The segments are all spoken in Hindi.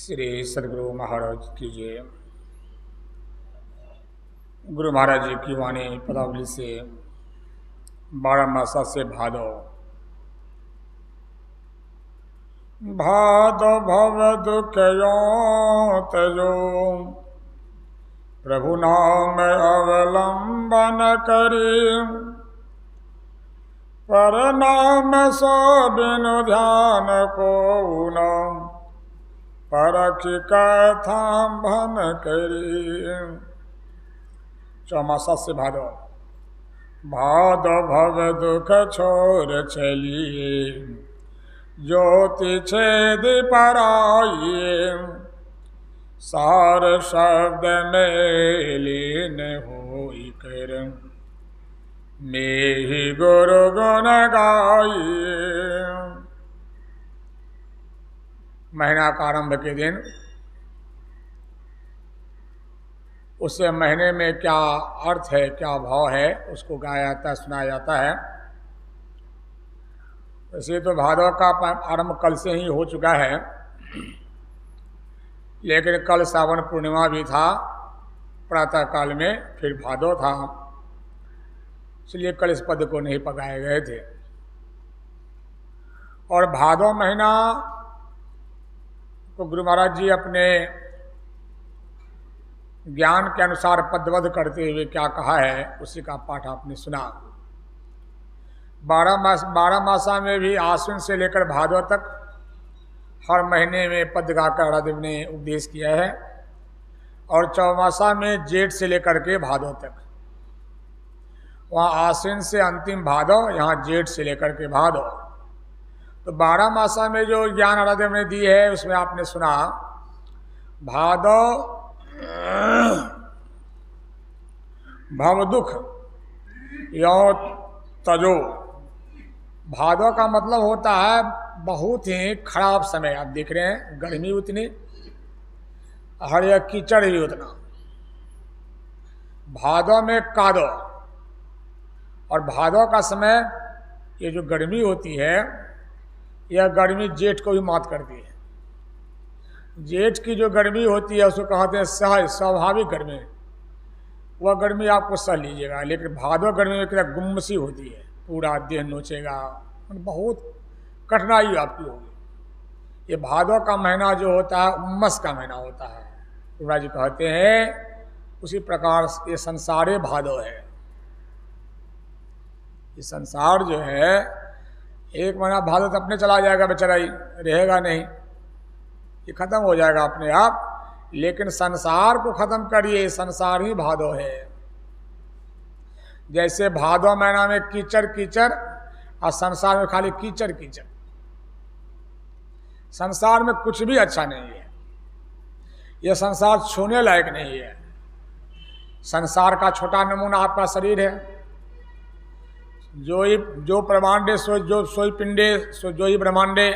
श्री सदगुरु महाराज की जय। गुरु महाराज जी की वाणी पदावली से 12 मासा से भादो। भादो भव दुख यो तजो, प्रभु नाम अवलंबन करी। पर नाम सो बिनु ध्यान को न, परख कथा भन करी। चौमासा से भादो। भादो भव दुख छोर चलिए, ज्योति छेद पराइए। सार शब्द में लीन होई कर, मेहि गुरु गुण गाइए। महीना का आरंभ के दिन उससे महीने में क्या अर्थ है, क्या भाव है, उसको गाया जाता है, सुनाया जाता है। वैसे तो भादव का आरंभ कल से ही हो चुका है, लेकिन कल सावन पूर्णिमा भी था, प्रातः काल में फिर भादव था, इसलिए कल इस पद को नहीं पकाए गए थे। और भादव महीना तो गुरु महाराज जी अपने ज्ञान के अनुसार पदबद्ध करते हुए क्या कहा है, उसी का पाठ आपने सुना। 12 मासा में भी आश्विन से लेकर भादव तक हर महीने में पद गाकर राधेव ने उपदेश किया है। और चौमासा में जेठ से लेकर के भादव तक, वहाँ आश्विन से अंतिम भादव, यहाँ जेठ से लेकर के भादव। तो 12 मासा में जो ज्ञान राधेव ने दी है उसमें आपने सुना भादव भव दुख यो तजो। भादव का मतलब होता है बहुत ही खराब समय। आप देख रहे हैं गर्मी उतनी, हर एक कीचड़ भी उतना। भादव में कादो, और भादव का समय ये जो गर्मी होती है, यह गर्मी जेठ को भी मात करती है। जेठ की जो गर्मी होती है उसको कहते हैं सहज, स्वाभाविक गर्मी। वह गर्मी आपको सह लीजिएगा, लेकिन भादव गर्मी में क्या गुम्मसी होती है, पूरा देह नोचेगा, बहुत कठिनाई आपकी होगी। ये भादव का महीना जो होता है उम्मस का महीना होता है। गुरुराज जी कहते हैं उसी प्रकार ये संसारे भादव है। ये संसार जो है एक महीना भादव तो अपने चला जाएगा, बेचारा ही रहेगा नहीं, ये खत्म हो जाएगा अपने आप। लेकिन संसार को खत्म करिए, संसार ही भादव है। जैसे भादव महीना में कीचड़ कीचड़, और संसार में खाली कीचड़ कीचड़। संसार में कुछ भी अच्छा नहीं है, यह संसार छूने लायक नहीं है। संसार का छोटा नमूना आपका शरीर है। जो ब्रह्मांडे सोई पिंडे जो ही ब्रह्मांडे।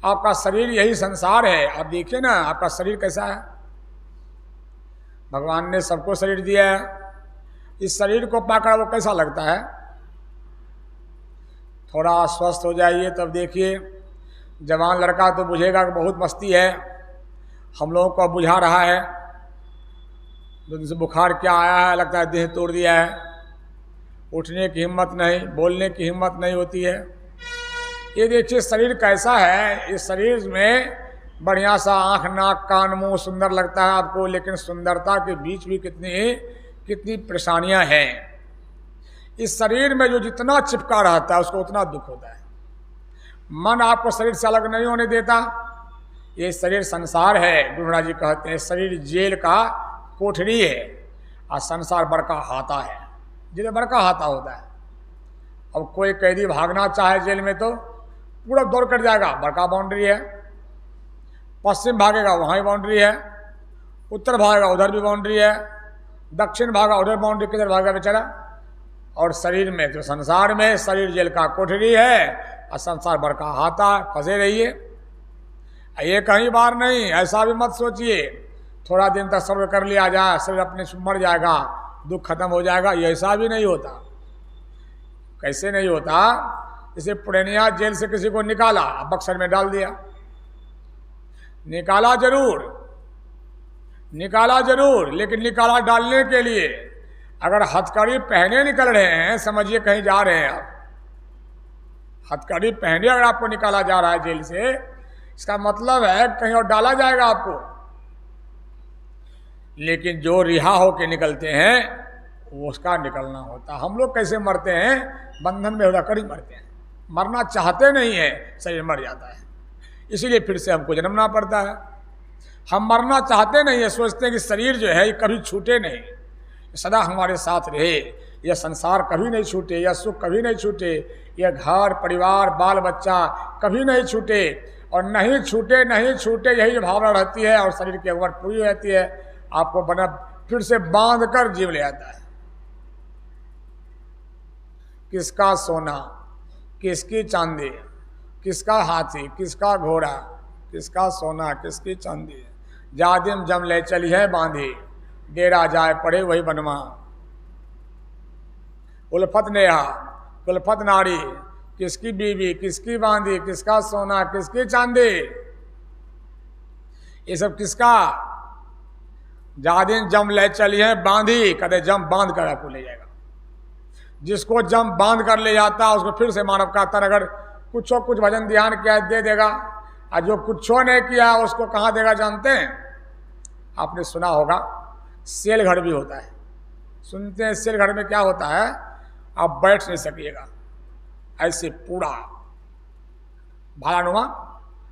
आपका शरीर यही संसार है। आप देखिए ना आपका शरीर कैसा है। भगवान ने सबको शरीर दिया है, इस शरीर को पाकर वो कैसा लगता है। थोड़ा स्वस्थ हो जाइए तब देखिए, जवान लड़का तो बुझेगा कि बहुत मस्ती है, हम लोगों को बुझा रहा है। 2 दिन से बुखार क्या आया है, लगता है देह तोड़ दिया है, उठने की हिम्मत नहीं, बोलने की हिम्मत नहीं होती है। ये देखिए शरीर कैसा है। इस शरीर में बढ़िया सा आँख नाक कान मुंह सुंदर लगता है आपको, लेकिन सुंदरता के बीच भी कितनी परेशानियां हैं। इस शरीर में जो जितना चिपका रहता है उसको उतना दुख होता है। मन आपको शरीर से अलग नहीं होने देता। ये शरीर संसार है। गुरु महाराज जी कहते हैं शरीर जेल का कोठरी है, और संसार बड़का हाथा है। जेल बड़का हाथा होता है। अब कोई कैदी भागना चाहे जेल में तो पूरा दौड़ कर जाएगा, बड़का बाउंड्री है। पश्चिम भागेगा वहाँ ही बाउंड्री है, उत्तर भागेगा उधर भी बाउंड्री है, दक्षिण भागा उधर बाउंड्री, किधर भागा बेचारा। और शरीर में तो संसार में शरीर जेल का कोठरी है, और संसार बड़का हाथा, फंसे रहिए। ये कहीं बार नहीं, ऐसा भी मत सोचिए थोड़ा दिन तक सब्र कर लिया जाए, शरीर अपने से मर जाएगा, दुख खत्म हो जाएगा। ये ऐसा भी नहीं होता। कैसे नहीं होता? जैसे पुरनिया जेल से किसी को निकाला, बक्सर में डाल दिया, निकाला जरूर, निकाला जरूर, लेकिन निकाला डालने के लिए अगर हथकड़ी पहने निकल रहे हैं, समझिए कहीं जा रहे हैं आप, हथकड़ी पहने अगर आपको निकाला जा रहा है जेल से, इसका मतलब है कहीं और डाला जाएगा आपको। लेकिन जो रिहा होके निकलते हैं वो उसका निकलना होता है। हम लोग कैसे मरते हैं? बंधन में होकर ही मरते हैं, मरना चाहते नहीं है, शरीर मर जाता है, इसीलिए फिर से हमको जन्मना पड़ता है। हम मरना चाहते नहीं है, सोचते हैं कि शरीर जो है ये कभी छूटे नहीं, सदा हमारे साथ रहे, यह संसार कभी नहीं छूटे, यह सुख कभी नहीं छूटे, यह घर परिवार बाल बच्चा कभी नहीं छूटे, और नहीं छूटे नहीं छूटे यही भावना रहती है, और शरीर की उम्र पूरी रहती है, आपको बना फिर से बांध कर जीव ले आता है। किसका सोना, किसकी चांदी, किसका हाथी, किसका घोड़ा, किसका सोना, किसकी चांदी, जादिम जम ले चली है बांधी, डेरा जाए पड़े वही बनवा। उल्फत नेहा कुल्फत नारी, किसकी बीवी, किसकी बांधी, किसका सोना, किसकी चांदी, ये सब किसका? जादिन जम ले चली है बांधी, कदे जम बांध कर आपको ले जाएगा। जिसको जम बांध कर ले जाता है उसको फिर से मानव का तन अगर कुछ भजन ध्यान किया है दे देगा, और जो कुछ नहीं किया उसको कहाँ देगा जानते हैं? आपने सुना होगा सेल घर भी होता है, सुनते हैं सेल घर में क्या होता है? आप बैठ नहीं सकिएगा, ऐसे पूरा भालानुमा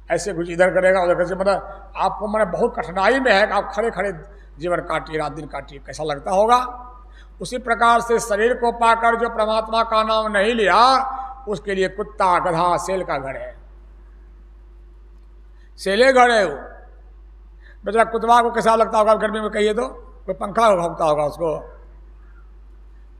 ऐसे कुछ इधर करेगा उधर करेगा, मतलब आपको मैंने बहुत कठिनाई में है कि आप खड़े खड़े जीवन काटिए, रात दिन काटिए, कैसा लगता होगा? उसी प्रकार से शरीर को पाकर जो परमात्मा का नाम नहीं लिया उसके लिए कुत्ता गधा सेल का घर है, सेले घर है वो। बेचारा कुतवा को कैसा लगता होगा गर्मी में? कहिए तो कोई पंखा भोगता होगा उसको,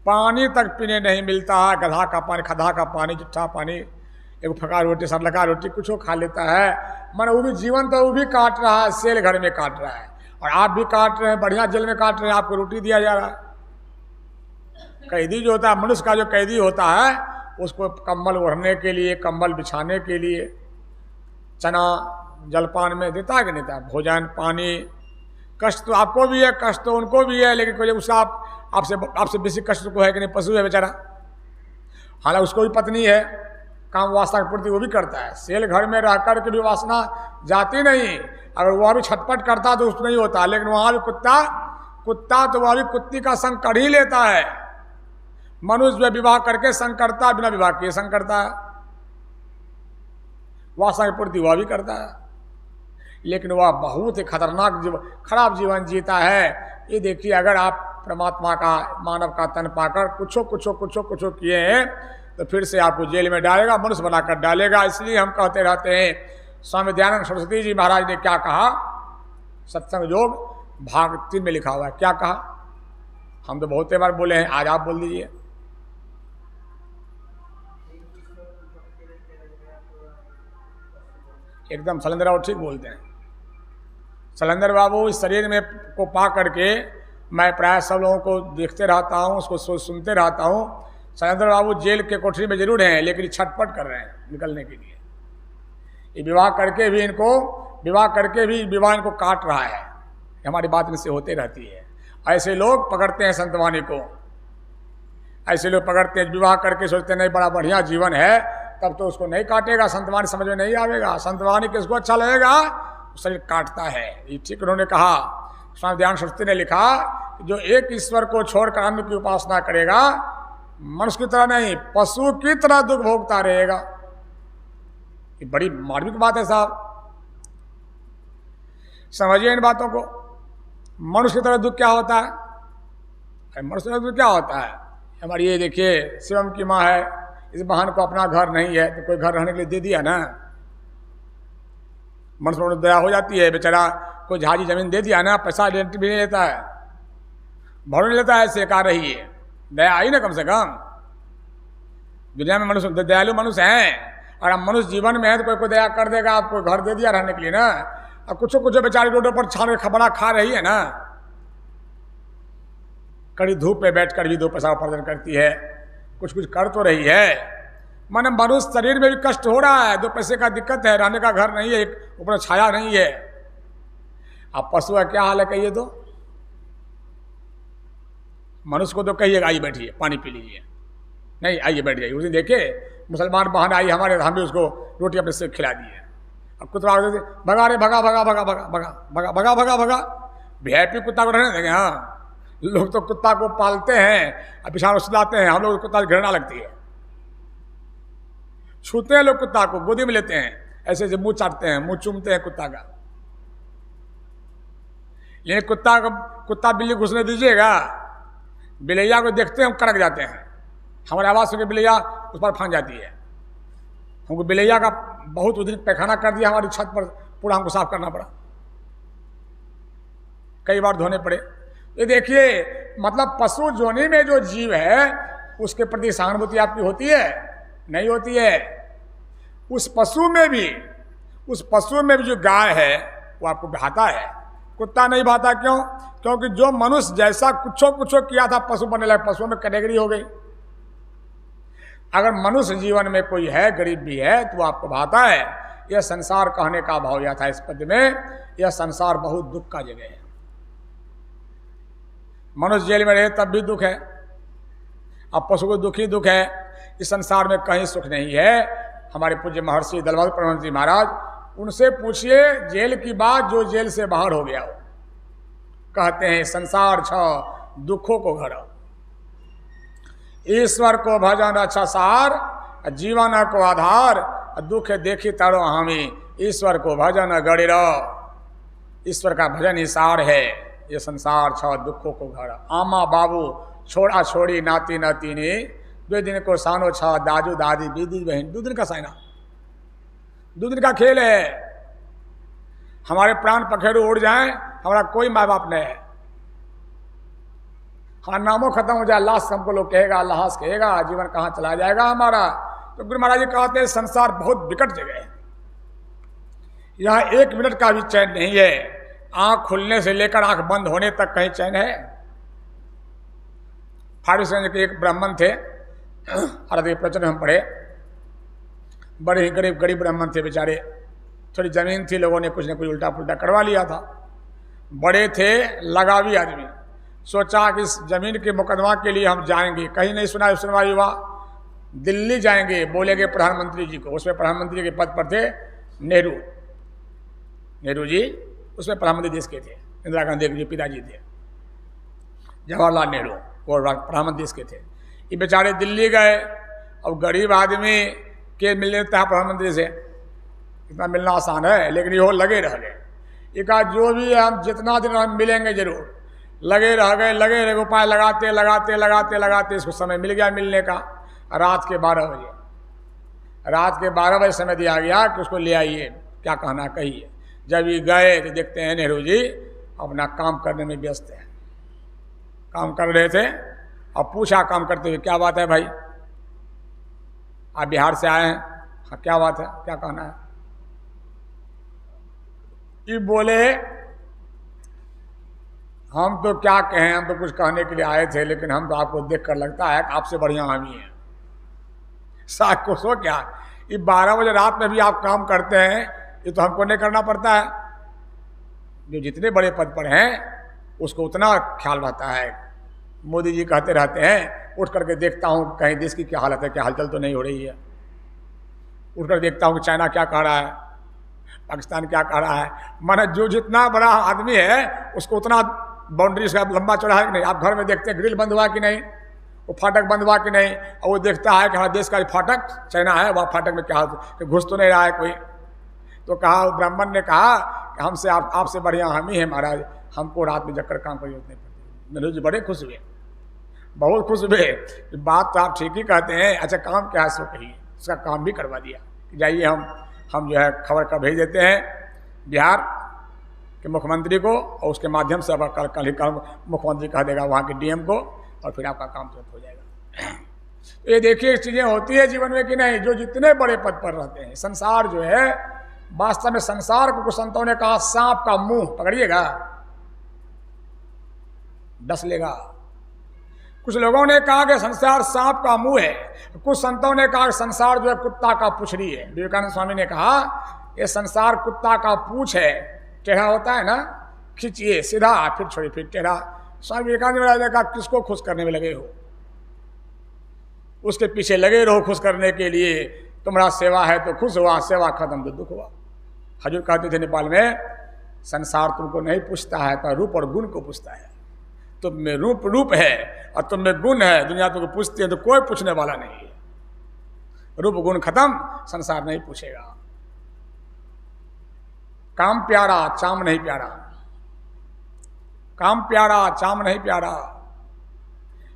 पानी तक पीने नहीं मिलता है, गधा का पानी, खदा का पानी, चिट्ठा पानी, एक फका रोटी सरलका रोटी कुछ खा लेता है। मन वो भी जीवन तो वो भी काट रहा है, सेल घर में काट रहा है, और आप भी काट रहे हैं, बढ़िया जेल में काट रहे हैं, आपको रोटी दिया जा रहा है। कैदी जो होता है, मनुष्य का जो कैदी होता है, उसको कंबल ओढ़ने के लिए, कंबल बिछाने के लिए चना जलपान में देता है कि नहीं देता? भोजन पानी, कष्ट तो आपको भी है, कष्ट तो उनको भी है, लेकिन कोई उसका आपसे बेसी कष्ट को है कि नहीं? पशु है बेचारा, हालांकि उसको भी पत्नी है, काम वासना की पूर्ति वो भी करता है। सेल घर में रह कर के भी वासना जाती नहीं, अगर वह भी छटपट करता तो उसको नहीं होता, लेकिन वहाँ भी कुत्ता तो वह भी कुत्ती का संग कर ही लेता है। मनुष्य जो विवाह करके संग करता है, बिना विवाह किए संग करता है, वासना की पूर्ति वह भी करता है, लेकिन वह बहुत ही खतरनाक खराब जीवन जीता है। ये देखिए, अगर आप परमात्मा का मानव का तन पाकर कुछ किए हैं तो फिर से आपको जेल में डालेगा, मनुष्य बनाकर डालेगा। इसलिए हम कहते रहते हैं, स्वामी दयानंद सरस्वती जी महाराज ने क्या कहा? सत्संग योग भाग 3 में लिखा हुआ है, क्या कहा? हम तो बहुत बार बोले हैं, आज आप बोल दीजिए। एकदम सलेंदर बाबू ठीक बोलते हैं। सलेंदर बाबू इस शरीर में को पा करके मैं प्राय सब लोगों को देखते रहता हूँ, उसको सुनते रहता हूँ। सलेंदर बाबू जेल के कोठरी में जरूर हैं, लेकिन छटपट कर रहे हैं निकलने के लिए। ये विवाह करके भी विवाह इनको काट रहा है। हमारी बात इनसे होते रहती है। ऐसे लोग पकड़ते हैं संतवाणी को, ऐसे लोग पकड़ते हैं, विवाह करके सोचते नहीं बड़ा बढ़िया जीवन है, तब तो उसको नहीं काटेगा, संतवाणी समझ में नहीं आवेगा। संतवाणी किसको अच्छा लगेगा? शरीर काटता है। ये ठीक उन्होंने कहा, स्वामी दयानंद सरस्वती ने लिखा, जो एक ईश्वर को छोड़कर अन्य की उपासना करेगा, मनुष्य की तरह नहीं पशु की तरह दुख भोगता रहेगा। ये बड़ी मार्मिक बात है साहब, समझिए इन बातों को। मनुष्य की तरह दुख क्या होता है? मनुष्य की तरह दुख क्या होता है? हमारी ये देखिए, शिवम की माँ है, इस बहन को अपना घर नहीं है तो कोई घर रहने के लिए दे दिया ना, मनुष्य पर दया हो जाती है। बेचारा कोई झाजी जमीन दे दिया ना, पैसा रेंट भी नहीं लेता है, भर नहीं लेता है, ऐसे कहा रही है, दया आई ना कम से कम। दुनिया में मनुष्य दयालु मनुष्य हैं, और अब मनुष्य जीवन में है तो कोई दया कर देगा, आपको घर दे दिया रहने के लिए ना। अब कुछ बेचारी रोडों पर छान के खबरा खा रही है ना, कड़ी धूप में बैठकर भी 2 पैसा उपार्जन करती है, कुछ कर तो रही है। मनुष्य शरीर में भी कष्ट हो रहा है, 2 पैसे का दिक्कत है, रहने का घर नहीं है, ऊपर छाया नहीं है, अब पशु का क्या हाल है कहिए तो? मनुष्य को तो कहिएगा आइए बैठिए पानी पी लीजिए, नहीं आइए बैठ जाइए। उस दिन देखिए मुसलमान बहन आई हमारे, हम भी उसको रोटी अपने से खिला दिए। अब कुत्ता भगा रे, भगा भगा भगा भगा भगा भगा भगा भगा भगा। वीआईपी कुत्ता को रहने देंगे? हाँ, लोग तो कुत्ता को पालते हैं और पिछाड़ सुलाते हैं, हम लोग कुत्ता की घृणा लगती है। छूते हैं लोग कुत्ता को, गोदी में लेते हैं, ऐसे ऐसे मुंह चाटते हैं, मुंह चूमते हैं कुत्ता का। लेकिन कुत्ता बिल्ली घुसने दीजिएगा, बिलैया को देखते हैं हम कड़क जाते हैं। हमारी आवाज़ सुन के बिलैया उस पर फांग जाती है। हमको बिलैया का बहुत उस दिन पैखाना कर दिया, हमारी छत पर पूरा हमको साफ करना पड़ा, कई बार धोने पड़े। ये देखिए, मतलब पशु जोनि में जो जीव है उसके प्रति सहानुभूति आपकी होती है? नहीं होती है। उस पशु में भी जो गाय है वो आपको भाता है, कुत्ता नहीं भाता। क्यों? क्योंकि जो मनुष्य जैसा कुछ किया था पशु बनने लगा, पशुओं में कैटेगरी हो गई। अगर मनुष्य जीवन में कोई है, गरीब भी है, तो वो आपको भाता है। यह संसार कहने का भाव यह था इस पद में, यह संसार बहुत दुख का जगह है। मनुष्य जेल में रहे तब भी दुख है, अब पशु को दुख ही दुख है। इस संसार में कहीं सुख नहीं है। हमारे पूज्य महर्षि दलभद्र परमहंस जी महाराज, उनसे पूछिए जेल की बात, जो जेल से बाहर हो गया हो। कहते हैं संसार छ दुखों को घर, ईश्वर को भजन अच्छा सार, जीवन को आधार, दुख देखी तारो हमी, ईश्वर को भजन गड़े रहो। ईश्वर का भजन ही सार है। ये संसार छ दुखों को घर, आमा बाबू छोड़ा छोड़ी नाती नातीनी, 2 दिन को सानो छ दाजू दादी दीदी बहन। 2 दिन का साइना, 2 दिन का खेल है। हमारे प्राण पखेरु उड़ जाएं, हमारा कोई माँ बाप नहीं है। हाँ, नामों खत्म हो जाए, लाश हमको लोग कहेगा, लाश कहेगा, जीवन कहाँ चला जाएगा हमारा। तो गुरु महाराज जी कहते हैं संसार बहुत विकट जगह है, यहाँ 1 मिनट का भी चैन नहीं है। आंख खुलने से लेकर आंख बंद होने तक कहीं चैन है? फारबिसगंज के एक ब्राह्मण थे, आराध्य प्रवचन हम पढ़े, बड़े ही गरीब ब्राह्मण थे बेचारे। थोड़ी जमीन थी, लोगों ने कुछ न कुछ उल्टा पुल्टा करवा लिया था। बड़े थे, लगावी आदमी, सोचा कि इस जमीन के मुकदमा के लिए हम जाएंगे। कहीं नहीं सुनवाई हुआ, दिल्ली जाएंगे, बोलेंगे प्रधानमंत्री जी को। उसमें प्रधानमंत्री के पद पर थे नेहरू जी, उसमें प्रधानमंत्री देश के थे। इंदिरा गांधी के पिताजी थे, जवाहरलाल नेहरू, और प्रधानमंत्री देश के थे। ये बेचारे दिल्ली गए। अब गरीब आदमी के मिलने था प्रधानमंत्री से, इतना मिलना आसान है, लेकिन ये लगे रह गए। ये कहा जो भी हम जितना दिन हम मिलेंगे जरूर। लगे रह गए, उपाय लगाते इसको समय मिल गया मिलने का। रात के 12 बजे समय दिया गया कि उसको ले आइए, क्या कहना कहिए। जब ये गए तो देखते हैं नेहरू जी अपना काम करने में व्यस्त है। काम कर रहे थे, अब पूछा काम करते हुए, क्या बात है भाई, आप बिहार से आए हैं? हाँ, क्या बात है, क्या कहना है? ये बोले हम तो क्या कहें, हम तो कुछ कहने के लिए आए थे, लेकिन हम तो आपको देखकर लगता है कि आपसे बढ़िया हम ही हैं। साख को सो क्या, ये 12 बजे रात में भी आप काम करते हैं, ये तो हमको नहीं करना पड़ता है। जो जितने बड़े पद पर हैं उसको उतना ख्याल रहता है। मोदी जी कहते रहते हैं, उठ करके देखता हूँ कहीं देश की क्या हालत है, क्या हलचल तो नहीं हो रही है। उठ कर देखता हूँ कि चाइना क्या कह रहा है, पाकिस्तान क्या कह रहा है। माना जो जितना बड़ा आदमी है उसको उतना बाउंड्री उसका लंबा चौड़ा है कि नहीं। आप घर में देखते हैं ग्रिल बंद हुआ कि नहीं, वो फाटक बंद हुआ कि नहीं, और वो देखता है कि हमारे देश का फाटक चाइना है, वह फाटक में क्या कि घुस तो नहीं रहा है कोई। तो कहा, ब्राह्मण ने कहा कि हमसे आपसे बढ़िया हम ही हैं महाराज, हमको रात में जगकर काम करनी होती है। नेहरू जी बड़े खुश हुए, बहुत खुश हुए। बात तो आप ठीक ही कहते हैं, अच्छा काम क्या है सो कहिए। उसका काम भी करवा दिया कि जाइए हम जो है खबर का भेज देते हैं बिहार के मुख्यमंत्री को, और उसके माध्यम से अब कल मुख्यमंत्री कह देगा वहाँ के डीएम को, और फिर आपका काम तुरंत हो जाएगा। तो ये देखिए चीज़ें होती है जीवन में कि नहीं। जो जितने बड़े पद पर रहते हैं, संसार जो है वास्तव में, संसार को कुछ संतों ने कहा सांप का मुंह पकड़िएगा डस लेगा। कुछ लोगों ने कहा कि संसार सांप का मुंह है, कुछ संतों ने कहा कि संसार जो है कुत्ता का पुछड़ी है। विवेकानंद स्वामी ने कहा ये संसार कुत्ता का पूछ है, टेढ़ा होता है ना, खींचिए सीधा, फिर छोड़िए, फिर टेढ़ा। स्वामी विवेकानंद महाराज ने कहा किसको खुश करने में लगे हो, उसके पीछे लगे रहो खुश करने के लिए। तुम्हारा सेवा है तो खुश हुआ, सेवा खत्म तो दुख हुआ। हजूर कहते थे नेपाल में, संसार तुमको नहीं पूछता है तो रूप और गुण को पूछता है। तुम में रूप है और तुम में गुण है, दुनिया तुमको पूछती है तो कोई पूछने वाला नहीं है। रूप गुण खत्म, संसार नहीं पूछेगा। काम प्यारा चाम नहीं प्यारा, काम प्यारा चाम नहीं प्यारा।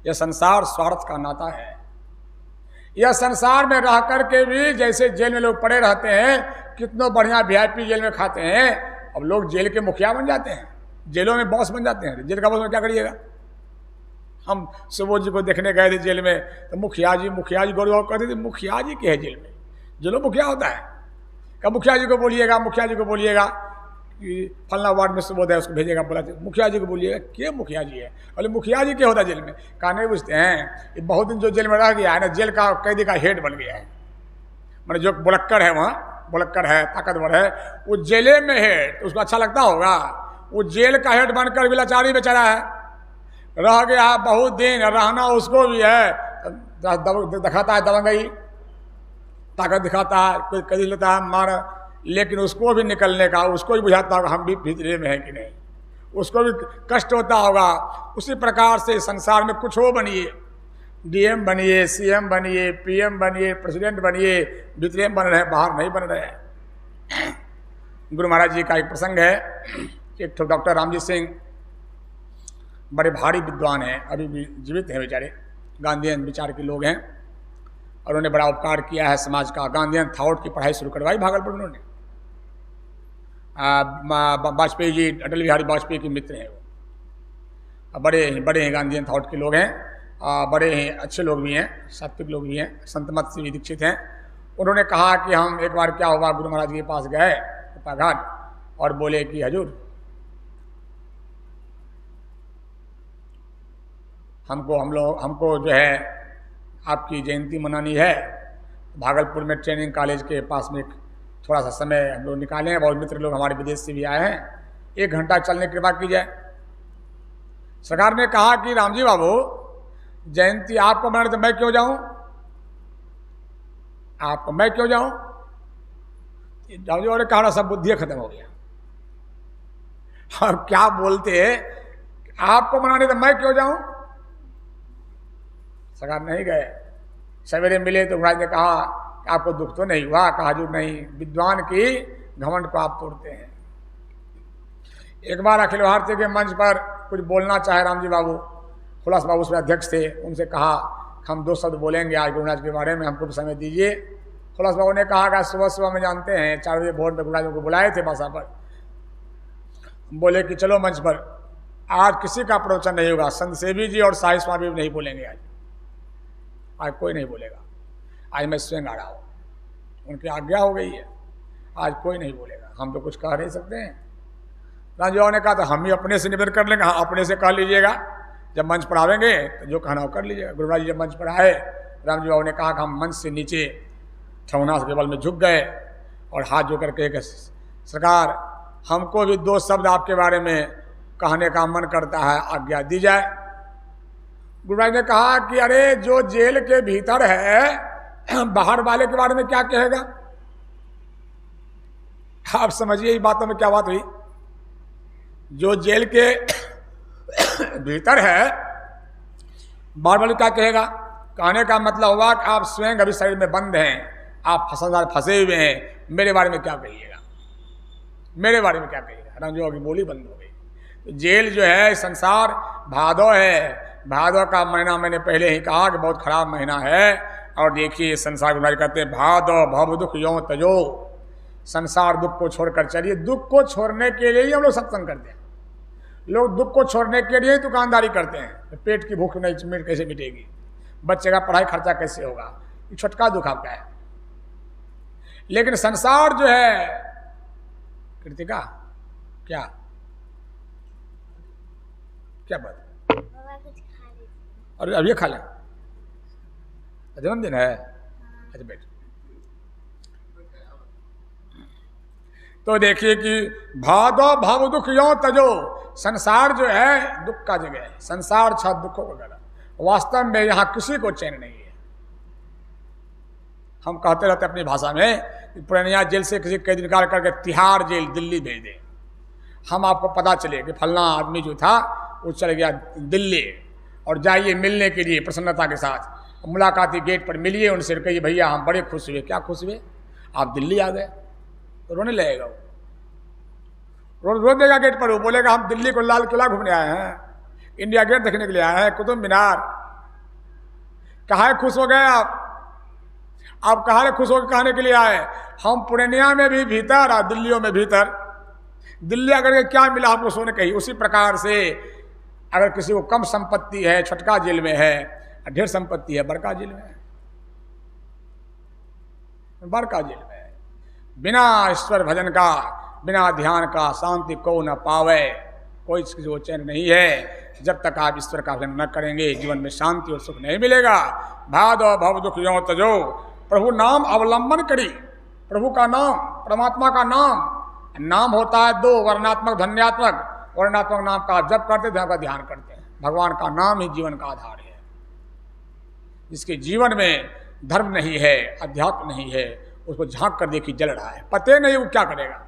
यह संसार स्वार्थ का नाता है। यह संसार में रह करके भी जैसे जेल में लोग पड़े रहते हैं, कितनों बढ़िया वीआईपी जेल में खाते हैं, अब लोग जेल के मुखिया बन जाते हैं, जेलों में बॉस बन जाते हैं। जेल का बॉस में क्या करिएगा। हम सुबोध जी को देखने गए थे जेल में, तो मुखिया जी गौरव करते थे, मुखिया जी के है जेल में, जेलों मुखिया होता है। कब मुखिया जी को बोलिएगा कि फलना वार्ड में सुबोध है, उसको भेजेगा, बोला मुखिया जी को बोलिएगा, के मुखिया जी है, बोले मुखिया जी के होता जेल में। कहा नहीं बुझते हैं, ये बहुत दिन जो जेल में रह गया है ना, जेल का कैदी का हेड बन गया है, मैंने जो बुलक्कर है वहाँ, बुलक्कर है, ताकतवर है, वो जेले में है, तो उसको अच्छा लगता होगा। वो जेल का हेड बनकर भी लाचारी बेचारा है, रह गया बहुत दिन, रहना उसको भी है, दिखाता है दबंगई, ताकत दिखाता है, कोई कैदी लेता है मार, लेकिन उसको भी निकलने का, उसको भी बुझाता होगा हम भी भीतरे में है कि नहीं, उसको भी कष्ट होता होगा। उसी प्रकार से संसार में कुछ हो बनिए, डीएम बनिए, सीएम बनिए, पीएम बनिए, प्रेसिडेंट बनिए, भीतरे में बन रहे, बाहर नहीं बन रहे। गुरु महाराज जी का एक प्रसंग है, एक तो डॉक्टर रामजीत सिंह बड़े भारी विद्वान हैं, अभी भी जीवित हैं बेचारे, गांधीयन विचार के लोग हैं, और उन्होंने बड़ा उपकार किया है समाज का। गांधीयन थॉट की पढ़ाई शुरू करवाई भागलपुर में उन्होंने। वाजपेयी जी, अटल बिहारी वाजपेयी के मित्र हैं वो, बड़े हैं गांधीयन थॉट के लोग हैं, बड़े हैं, अच्छे लोग भी हैं, सात्विक लोग भी हैं, संत मत से भी दीक्षित हैं। उन्होंने कहा कि हम एक बार क्या हुआ, गुरु महाराज के पास गए घाट, और बोले कि हजूर हमको जो है आपकी जयंती मनानी है, भागलपुर में ट्रेनिंग कॉलेज के पास में थोड़ा सा समय हम लोग निकालें, और मित्र लोग हमारे विदेश से भी आए हैं, 1 घंटा चलने की कृपा की जाए। सरकार ने कहा कि रामजी बाबू, जयंती आपको मनाने तो मैं क्यों जाऊं, आपको मैं क्यों जाऊं। रामजी बाबू ने कहा सब बुद्धि खत्म हो गया, और क्या बोलते, आपको मनाने तो मैं क्यों जाऊं। सरकार नहीं गए। सवेरे मिले तो महाराज ने कहा आपको दुख तो नहीं हुआ, कहा जो नहीं, विद्वान की घमंड को आप तोड़ते हैं। एक बार अखिल भारतीय के मंच पर कुछ बोलना चाहे रामजी बाबू, खुलास बाबू उसमें अध्यक्ष थे, उनसे कहा हम 2 शब्द बोलेंगे आज गुरु महाराज के बारे में, हमको भी समय दीजिए। खुलास बाबू ने कहा कि सुबह में जानते हैं 4 बजे भोर में गुरु महाराज को बुलाए थे बासा पर, बोले कि चलो मंच पर, आज किसी का प्रवचन नहीं होगा, संत सेवी जी और साहिब स्वामी भी नहीं बोलेंगे, आज कोई नहीं बोलेगा, आज मैं स्वयं आ रहा हूँ, उनकी आज्ञा हो गई है, आज कोई नहीं बोलेगा, हम तो कुछ कह नहीं सकते हैं। रामजी ने कहा तो हम ही अपने से निवेदन कर लेंगे, हाँ अपने से कह लीजिएगा, जब मंच पर आवेंगे तो जो कहना हो कर लीजिएगा। गुरु महाराज जी जब मंच पर आए, रामजी बाबू ने कहा कि हम मंच से नीचे ठौना के बल में झुक गए और हाथ जो करके कि सरकार हमको भी 2 शब्द आपके बारे में कहने का मन करता है, आज्ञा दी जाए। गुरु महाराज ने कहा कि अरे जो जेल के भीतर है, बाहर वाले के बारे में क्या कहेगा। आप समझिए इस बातों में क्या बात हुई। जो जेल के भीतर है, बाहर वाले क्या कहेगा। कहने का मतलब हुआ कि आप स्वयं अभी शरीर में बंद हैं, आप फंसे हुए हैं, मेरे बारे में क्या कहिएगा, मेरे बारे में क्या कहिएगा। रामजी बाबू की बोली बंद हो गई। तो जेल जो है, संसार भादो है, भादो का महीना मैंने पहले ही कहा कि बहुत खराब महीना है। और देखिए संसार गुरु महाराज कहते हैं भादो भव दुख यो तजो, संसार दुख को छोड़कर चलिए। दुख को छोड़ने के लिए ही हम लोग सत्संग करते हैं। लोग दुख को छोड़ने के लिए ही दुकानदारी करते हैं। पेट की भूख नहीं कैसे मिटेगी, बच्चे का पढ़ाई खर्चा कैसे होगा, ये छोटका दुख आपका है। लेकिन संसार जो है, कृतिका क्या क्या बात, और अब ये खा लें, जन्मदिन है, अच्छा बैठ। तो देखिए कि भादो भव दुख यो तजो, संसार जो है दुख का जगह है, संसार छा दुखों का गला। वास्तव में यहाँ किसी को चैन नहीं है। हम कहते रहते अपनी भाषा में, पूर्णिया जेल से किसी कैदी निकाल करके तिहाड़ जेल दिल्ली भेज दें, हम आपको पता चले कि फलना आदमी जो था वो चल गया दिल्ली, और जाइए मिलने के लिए प्रसन्नता के साथ, मुलाकाती गेट पर मिलिए उनसे, कहिए भैया हम बड़े खुश हुए। क्या खुश हुए? आप दिल्ली आ गए। तो रोने लगेगा वो, रो देगा गेट पर। वो बोलेगा हम दिल्ली को लाल किला घूमने आए हैं, इंडिया गेट देखने के लिए आए हैं, कुतुब मीनार। कहाँ खुश हो गए आप कहाँ खुश होकर कहने के लिए आए? हम पूर्णिया में भी भीतर और दिल्लियों में भीतर। दिल्ली अगर के क्या मिला आपको सोने कही? उसी प्रकार से अगर किसी को कम संपत्ति है, छोटका जेल में है, ढेर संपत्ति है, बड़का जेल में है, बड़का जेल में है। बिना ईश्वर भजन का, बिना ध्यान का शांति को न पावे। कोई किसी को चैन नहीं है। जब तक आप ईश्वर का भजन न करेंगे जीवन में शांति और सुख नहीं मिलेगा। भादो भव दुख यो तजो, प्रभु नाम अवलंबन करी। प्रभु का नाम, परमात्मा का नाम होता है दो, वर्णात्मक धन्यात्मक। वर्णात्मक नाम का जप करते ध्यान का ध्यान करते हैं। भगवान का नाम ही जीवन का आधार है। जिसके जीवन में धर्म नहीं है, अध्यात्म नहीं है, उसको झांक कर देखिए जल रहा है। पते नहीं वो क्या करेगा,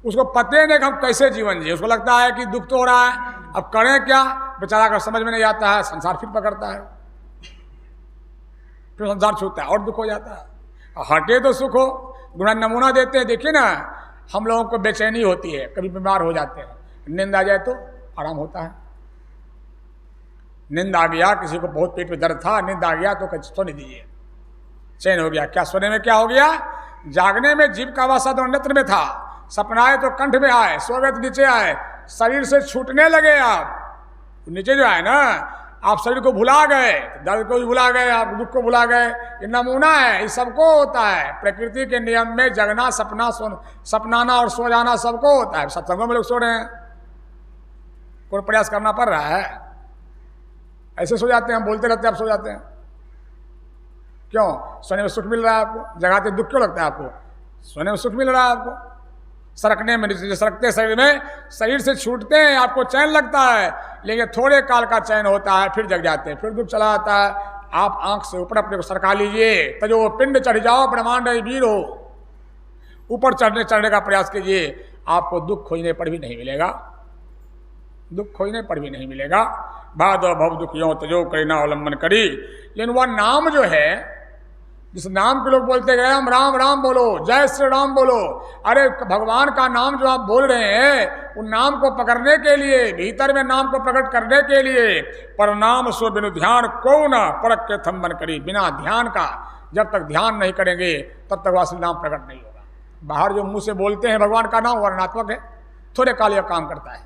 उसको पते नहीं कि हम कैसे जीवन जिए। उसको लगता है कि दुख तो हो रहा है, अब करें क्या? बेचारा का समझ में नहीं आता है, संसार फिर पकड़ता है, फिर संसार छूटता है और दुख हो जाता है। हटे तो सुख हो। गुना नमूना देते हैं, देखिए ना, हम लोगों को बेचैनी होती है, कभी बीमार हो जाते हैं, नींद आ जाए तो आराम होता है। नींद आ गया, किसी को बहुत पेट में दर्द था, नींद आ गया तो सोने दीजिए, चैन हो गया। क्या सोने में क्या हो गया? जागने में जीव का वासा तो नेत्र में था, सपनाए तो कंठ में आए, सो गए तो नीचे आए, शरीर से छूटने लगे। आप नीचे जो है ना, आप शरीर को भुला गए, दर्द को भी भुला गए, आप दुख को भुला गए। ये नमूना है, ये सबको होता है। प्रकृति के नियम में जगना, सपनाना और सो जाना सबको होता है। सत्संगों में लोग सो रहे हैं, कोई प्रयास करना पड़ रहा है? ऐसे सो जाते हैं, हम बोलते रहते हैं, आप सो जाते हैं। क्यों? सोने में सुख मिल रहा है आपको। जगाते दुख क्यों लगता है आपको? सोने में सुख मिल रहा है आपको। सरकने में, सरकते शरीर में, शरीर से छूटते हैं, आपको चैन लगता है, लेकिन थोड़े काल का चैन होता है, फिर जग जाते हैं, फिर दुख चला आता है। आप आंख से ऊपर अपने को सरका लीजिए, तजो पिंड चढ़ जाओ, ब्रह्मांड वीर हो। ऊपर चढ़ने का प्रयास कीजिए, आपको दुख खोजने पर भी नहीं मिलेगा, दुख खोजने पर भी नहीं मिलेगा। भादो भव दुख यो तजो करीना अवलंबन करी। लेकिन वह नाम जो है, जिस नाम के लोग बोलते गए हम राम राम बोलो, जय श्री राम बोलो, अरे भगवान का नाम जो आप बोल रहे हैं, उन नाम को पकड़ने के लिए, भीतर में नाम को प्रकट करने के लिए, पर नाम सो बिनु ध्यान को न परख के थम्बन करी। बिना ध्यान का जब तक ध्यान नहीं करेंगे तब तक वास्तविक नाम प्रकट नहीं होगा। बाहर जो मुंह से बोलते हैं भगवान का नाम वर्णात्मक है, थोड़े काल यह काम करता है,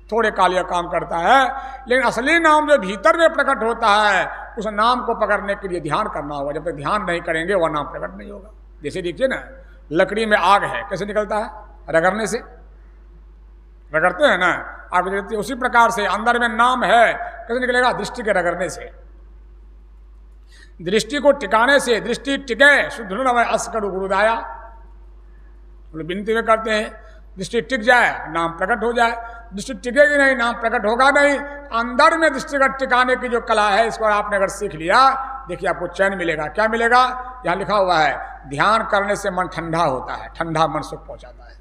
थोड़े काल यह काम करता है, लेकिन असली नाम जो भीतर में प्रकट होता है, उस नाम को पकड़ने के लिए ध्यान करना होगा। जब तक ध्यान नहीं करेंगे वह नाम प्रकट नहीं होगा। जैसे देखिए ना, लकड़ी में आग है, कैसे निकलता है? रगड़ने से, रगड़ते हैं ना आग निकलती है। उसी प्रकार से अंदर में नाम है, कैसे निकलेगा? दृष्टि के रगड़ने से, दृष्टि को टिकाने से। दृष्टि टिके शुद्ध अस्कर गुरुदाया, विनती में करते हैं, दृष्टि टिक जाए नाम प्रकट हो जाए। दृष्टि टिकेगी नहीं, नाम प्रकट होगा नहीं। अंदर में दृष्टि का टिकाने की जो कला है, इसको आपने अगर सीख लिया, देखिए आपको चैन मिलेगा। क्या मिलेगा? यहाँ लिखा हुआ है, ध्यान करने से मन ठंडा होता है, ठंडा मन सुख पहुंचाता है।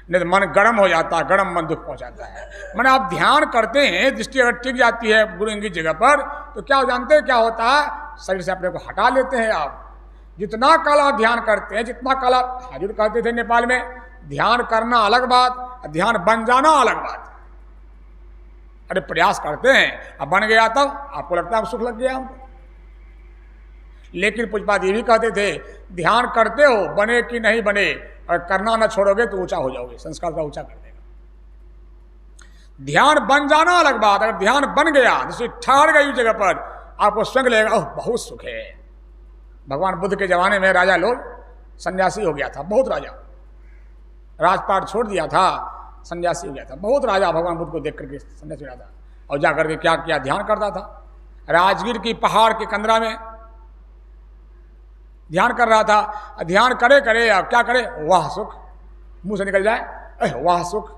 नहीं तो मन गर्म हो जाता है, गर्म मन दुख पहुंचाता है। मैंने आप ध्यान करते हैं, दृष्टि अगर टिक जाती है गुरु की जगह पर, तो क्या जानते हैं क्या होता है? शरीर से अपने को हटा लेते हैं आप। जितना काल आप ध्यान करते हैं, जितना काल आप हाजिर कहते थे नेपाल में, ध्यान करना अलग बात, ध्यान बन जाना अलग बात। अरे प्रयास करते हैं, अब बन गया तब आपको लगता है सुख लग गया हमको। लेकिन पूज्यपाद ये भी कहते थे, ध्यान करते हो, बने कि नहीं बने, और करना न छोड़ोगे तो ऊंचा हो जाओगे, संस्कार का ऊंचा कर देगा। ध्यान बन जाना अलग बात। अगर ध्यान बन गया, जैसे ठहर गई उस जगह पर, आपको स्वयं लगेगा ओह बहुत सुख है। भगवान बुद्ध के जमाने में राजा लोग सन्यासी हो गया था, बहुत राजा राजपाट छोड़ दिया था, सन्यासी हो गया था। बहुत राजा भगवान बुद्ध को देख करके सन्यासी हो गया था, और जाकर के क्या किया? ध्यान करता था। राजगीर की पहाड़ के कंदरा में ध्यान कर रहा था, ध्यान करे करे अब क्या करे, वाह सुख, मुंह से निकल जाए वाह सुख।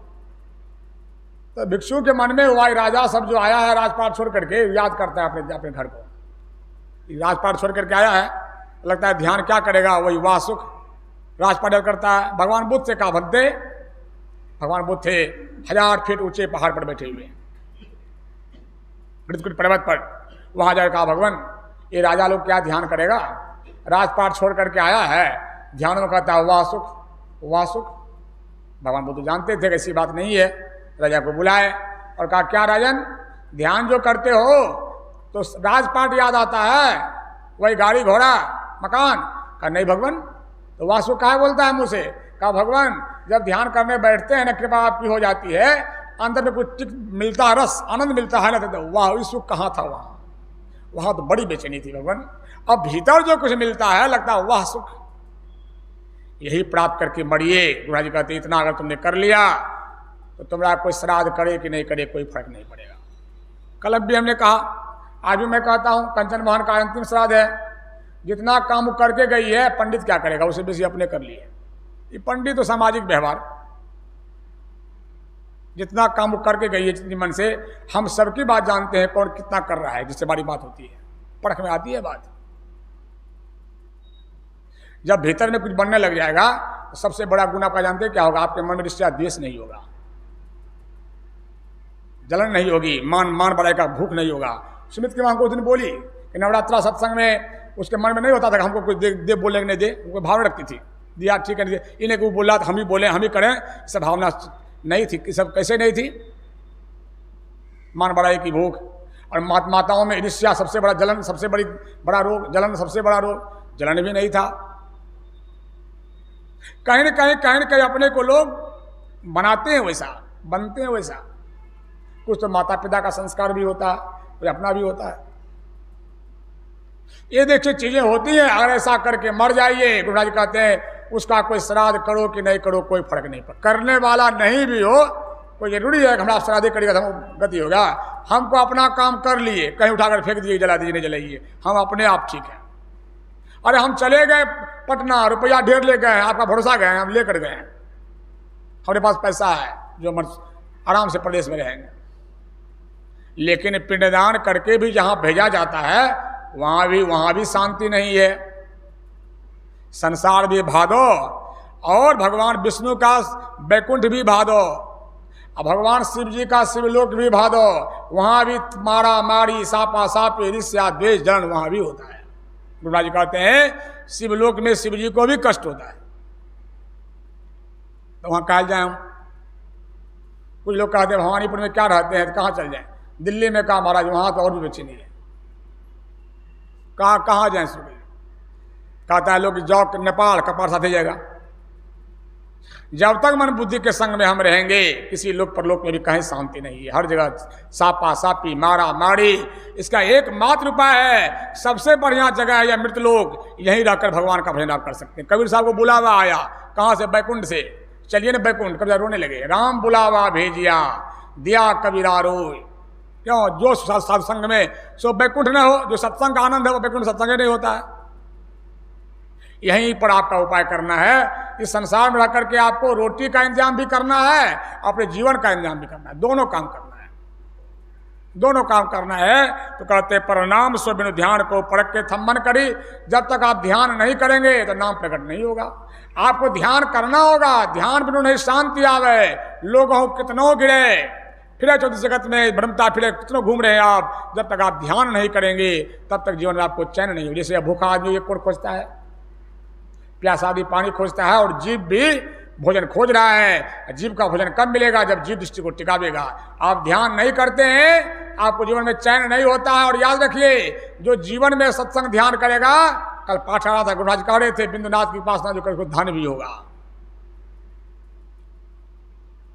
तो भिक्षु के मन में वाह, राजा सब जो आया है राजपाट छोड़ करके याद करता है अपने अपने घर को, राजपाट छोड़ करके आया है, लगता है ध्यान क्या करेगा, वही वाह सुख राजपाट करता है। भगवान बुद्ध से कहा भद्दे, भगवान बुद्ध थे 1000 फीट ऊंचे पहाड़ पर बैठे हुए मृतकुट पर्वत पर, वहां जाकर कहा भगवान ये राजा लोग क्या ध्यान करेगा, राजपाट छोड़ करके आया है, ध्यान में कहता है वाह सुख वाह सुख। भगवान बुद्ध जानते थे कि ऐसी बात नहीं है, राजा को बुलाए और कहा क्या राजन ध्यान जो करते हो तो राजपाट याद आता है, वही गाड़ी घोड़ा मकान। कहा नहीं भगवान, तो वाह सुख कहा बोलता है मुँह से। कहा भगवान जब ध्यान करने बैठते हैं ना, कृपा आपकी हो जाती है, अंदर में कुछ मिलता है, रस आनंद मिलता है ना, तो वाह सुख कहाँ था, वहाँ तो बड़ी बेचैनी थी भगवान। अब भीतर जो कुछ मिलता है लगता है वाह सुख, यही प्राप्त करके मरिए। गुरु जी कहते इतना अगर तुमने कर लिया तो तुम्हारा कोई श्राद्ध करे कि नहीं करे कोई फर्क नहीं पड़ेगा। कल भी हमने कहा, आज भी मैं कहता हूँ, कंचन मोहन का अंतिम श्राद्ध है, जितना काम करके गई है पंडित क्या करेगा, उसे बेसी अपने कर लिए। ये पंडित तो सामाजिक व्यवहार, जितना काम करके गई है जितनी मन से, हम सबकी बात जानते हैं कौन कितना कर रहा है, जिससे बड़ी बात होती है, परख में आती है बात। जब भीतर में कुछ बनने लग जाएगा तो सबसे बड़ा गुण आपका जानते हैं क्या होगा, आपके मन में ईर्ष्या द्वेष नहीं होगा, जलन नहीं होगी, मान बड़ाई का भूख नहीं होगा। सुमित की मां को उस दिन बोली कि नवरात्रा सत्संग में उसके मन में नहीं होता था कि हमको कुछ दे बोलने के नहीं दे, वो भावना रखती थी, दिया ठीक है, इन्हें को बोला तो हम ही बोले हम ही करें, सब भावना नहीं थी। सब कैसे नहीं थी, मान बड़ाई की भूख। और माताओं में ईर्ष्या सबसे बड़ा, जलन सबसे बड़ा रोग, जलन सबसे बड़ा रोग, जलन भी नहीं था। कहीं न कहीं अपने को लोग बनाते हैं वैसा, बनते हैं वैसा। कुछ तो माता पिता का संस्कार भी होता है, कुछ अपना भी होता है। ये देखिए चीजें होती हैं, अगर ऐसा करके मर जाइए, गुरुराज कहते हैं उसका कोई श्राद्ध करो कि नहीं करो कोई फर्क नहीं पड़ता। करने वाला नहीं भी हो, कोई जरूरी है कि हमारा श्राद्ध करेगा तो हम गति होगा। हमको अपना काम कर लिए, कहीं उठाकर फेंक दिए, जला दीजिए, नहीं जलाइए, हम अपने आप ठीक है। अरे हम चले गए पटना, रुपया ढेर ले गए, आपका भरोसा गए, हम लेकर गए, हमारे पास पैसा है जो हम आराम से प्रदेश में रहेंगे। लेकिन पिंडदान करके भी जहां भेजा जाता है वहां भी शांति नहीं है। संसार भी भादो और भगवान विष्णु का बैकुंठ भी भादो, और भगवान शिव जी का शिवलोक भी भादो, वहां भी मारा मारी सापा सापी ईर्ष्या द्वेष जलन वहां भी होता है। गुरुराज कहते हैं शिवलोक में शिव जी को भी कष्ट होता है, तो वहां कहा जाए। कुछ लोग कहते हैं भवानीपुर में क्या रहते हैं, तो कहाँ चल जाए, दिल्ली में कहा महाराज वहां तो और भी बच्चे नहीं है, कहाँ जाए। कहता है लोग जाओ नेपाल, कपार साथ जाएगा। जब तक मन बुद्धि के संग में हम रहेंगे, किसी लोक परलोक में भी कहीं शांति नहीं है। हर जगह सापा सापी मारा मारी। इसका एकमात्र उपाय है, सबसे बढ़िया जगह है या मृतलोक, यहीं रहकर भगवान का भजन आप कर सकते हैं। कबीर साहब को बुलावा आया, कहाँ से, बैकुंठ से, चलिए ना बैकुंठ। कबीर रोने लगे, राम बुलावा भेजिया दिया कबीरा रोय। क्यों, जो सत्संग में सो बैकुंठ न हो, जो सत्संग का आनंद है वो बैकुंठ सत्संग नहीं होता है। यहीं पर आपका उपाय करना है। इस संसार में रह करके आपको रोटी का इंतजाम भी करना है, अपने जीवन का इंतजाम भी करना है, दोनों काम करना है, दोनों काम करना है। तो कहते परिणाम स्व बिनु ध्यान को परख के थम्मन करी। जब तक आप ध्यान नहीं करेंगे तो नाम प्रकट नहीं होगा। आपको ध्यान करना होगा, ध्यान बिनु नहीं शांति आवे। लोग हो कितनों गिरे फिरे चौथी जगत में, भ्रमता फिरे कितनों घूम रहे हैं आप, जब तक आप ध्यान नहीं करेंगे तब तक जीवन में आपको चैन नहीं हो। जैसे भूखा आदमी एक कोट खोजता है, प्यासा आदमी पानी खोजता है, और जीव भी भोजन खोज रहा है। जीव का भोजन कब मिलेगा, जब जीव दृष्टि को टिकावेगा। आप ध्यान नहीं करते हैं, आपको जीवन में चैन नहीं होता है। और याद रखिए, जो जीवन में सत्संग ध्यान करेगा, कल पाठ आ रहा था, गुरुराज कह रहे थे, बिंदुनाथ की उपासना जो करे धन भी होगा,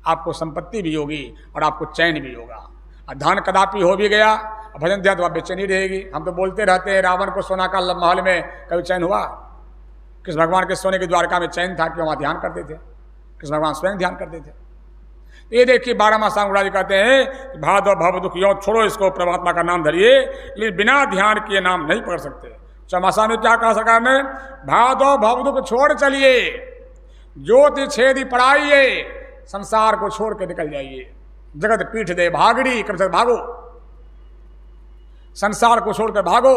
आपको संपत्ति भी होगी और आपको चैन भी होगा। और धन कदापि हो भी गया, भजन ध्यान तो आप बेचैनी रहेगी। हम तो बोलते रहते हैं, रावण को सोना का महल में कभी चैन हुआ? किस भगवान के सोने की द्वारका में चैन था कि वहाँ ध्यान करते थे? किस भगवान स्वयं ध्यान करते थे? ये देखिए 12 माह गुरुराज जी कहते हैं, भादव भव दुख यो छोड़ो इसको, परमात्मा का नाम धरिए, लेकिन बिना ध्यान किए नाम नहीं पकड़ सकते। चौमासा में क्या कहा सरकार ने, भादो भवदुख छोड़ चलिए, ज्योति छेदी पढ़ाइए, संसार को छोड़ के निकल जाइए। जगत पीठ दे भागड़ी, कब तक भागो, संसार को छोड़कर भागो।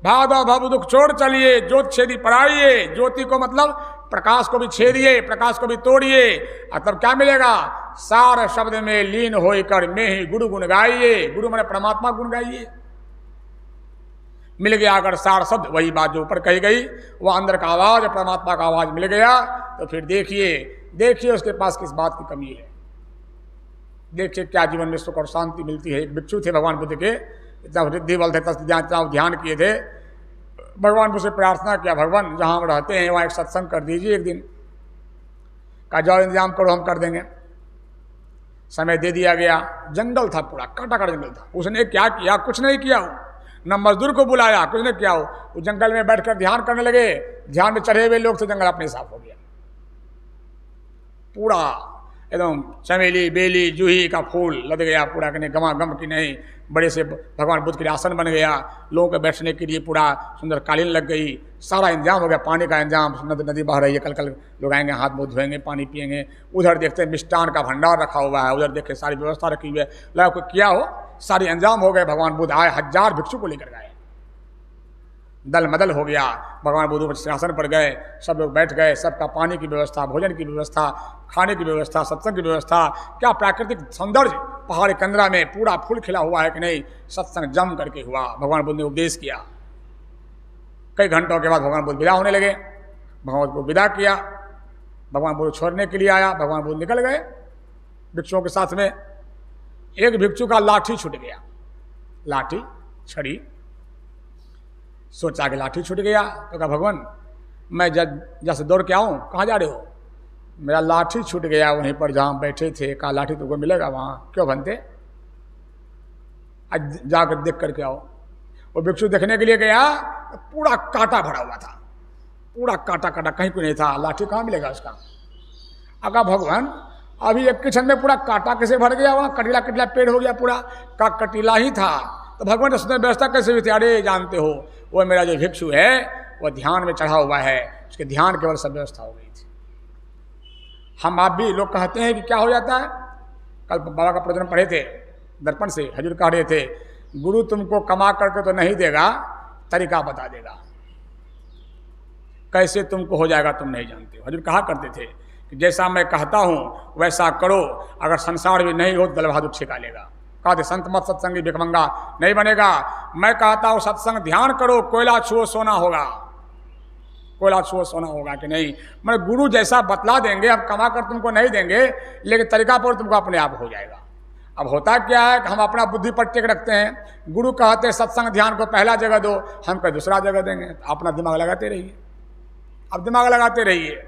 भादो भवदुख छोड़ चलिए, ज्योति छेदी पढ़ाइए। ज्योति को मतलब प्रकाश को भी छेदिए, प्रकाश को भी तोड़िए, और तब क्या मिलेगा, सार शब्द में लीन होकर मैं ही गुरु गुण गाइए। गुरु मैंने परमात्मा गुण गाइए। मिल गया अगर सार शब्द, वही बात जो ऊपर कही गई, वो अंदर का आवाज, परमात्मा का आवाज मिल गया, तो फिर देखिए उसके पास किस बात की कमी है। देखिए क्या जीवन में सुख और शांति मिलती है। एक भिक्षु थे भगवान बुद्ध के, इतना रिद्धि बल थे, इतना ध्यान किए थे। भगवान बुद्ध से प्रार्थना किया, भगवान जहाँ हम रहते हैं वहाँ एक सत्संग कर दीजिए एक दिन। कहा जाओ इंतजाम करो, हम कर देंगे। समय दे दिया गया। जंगल था, पूरा काटा काटा जंगल था। उसने क्या किया, कुछ नहीं किया हो, न मजदूर को बुलाया, कुछ नहीं किया हो। वो जंगल में बैठकर ध्यान करने लगे। ध्यान में चढ़े हुए लोग, तो जंगल अपने साफ हो गया। पूरा एकदम चमेली बेली जूही का फूल लद गया पूरा, कहीं गमागम की नहीं। बड़े से भगवान बुद्ध के लिए आसन बन गया, लोगों के बैठने के लिए पूरा सुंदर कालीन लग गई, सारा इंतजाम हो गया। पानी का इंतजाम, नदी बह रही है, कल कल लोग आएंगे, हाथ मुँह धोएंगे, पानी पिएंगे। उधर देखते हैं मिष्टान का भंडार रखा हुआ है, उधर देखे सारी व्यवस्था रखी हुई है। लगा कोई किया हो, सारे इंतजाम हो गए। भगवान बुद्ध आए, 1000 भिक्षु को लेकर गए। दल मदल हो गया। भगवान बुद्ध सिंहासन पर गए, सब लोग बैठ गए। सबका पानी की व्यवस्था, भोजन की व्यवस्था, खाने की व्यवस्था, सत्संग की व्यवस्था। क्या प्राकृतिक सौंदर्य, पहाड़ कंदरा में पूरा फूल खिला हुआ है कि नहीं। सत्संग जम करके हुआ। भगवान बुद्ध ने उपदेश किया। कई घंटों के बाद भगवान बुद्ध विदा होने लगे। भगवान बुद्ध को विदा किया। भगवान बुद्ध छोड़ने के लिए आया। भगवान बुद्ध निकल गए भिक्षुओं के साथ में। एक भिक्षु का लाठी छूट गया, लाठी छड़ी। सोचा कि लाठी छूट गया, तो कहा भगवान मैं जैसे दौड़ के आऊँ, कहाँ जा रहे हो। मेरा लाठी छूट गया वहीं पर जहाँ बैठे थे। कहा लाठी तुमको मिलेगा वहाँ, क्यों बनते, आज जाकर देख करके आओ। वो भिक्षु देखने के लिए गया, पूरा कांटा भरा हुआ था, पूरा कांटा कांटा, कहीं कोई नहीं था। लाठी कहाँ मिलेगा उसका। अगा भगवान अभी एक किचन में पूरा कांटा कैसे भर गया, वहाँ कटीला कटीला पेड़ हो गया, पूरा का कटीला ही था। तो भगवान ने सुंदर व्यवस्था कैसे हुई थी। अरे जानते हो, वो मेरा जो भिक्षु है वो ध्यान में चढ़ा हुआ है, उसके ध्यान केवल सब व्यवस्था हो गई थी। हम आप भी लोग कहते हैं कि क्या हो जाता है। कल बाबा का प्रवचन पढ़े थे दर्पण से, हजूर कह रहे थे गुरु तुमको कमा करके तो नहीं देगा, तरीका बता देगा, कैसे तुमको हो जाएगा तुम नहीं जानते हो। हजूर कहा करते थे कि जैसा मैं कहता हूँ वैसा करो, अगर संसार भी नहीं हो तो दल बहादुर छिका लेगा। कहते संत मत सत्संगी भिखमंगा नहीं बनेगा। मैं कहता हूँ सत्संग ध्यान करो, कोयला छुओ सोना होगा, कोयला छुओ सोना होगा कि नहीं। मैं गुरु जैसा बतला देंगे, अब कमा कर तुमको नहीं देंगे, लेकिन तरीका पर तुमको अपने आप हो जाएगा। अब होता क्या है कि हम अपना बुद्धि पर टेक रखते हैं। गुरु कहते हैं सत्संग ध्यान को पहला जगह दो, हम कहीं दूसरा जगह देंगे। तो अपना दिमाग लगाते रहिए, अब दिमाग लगाते रहिए,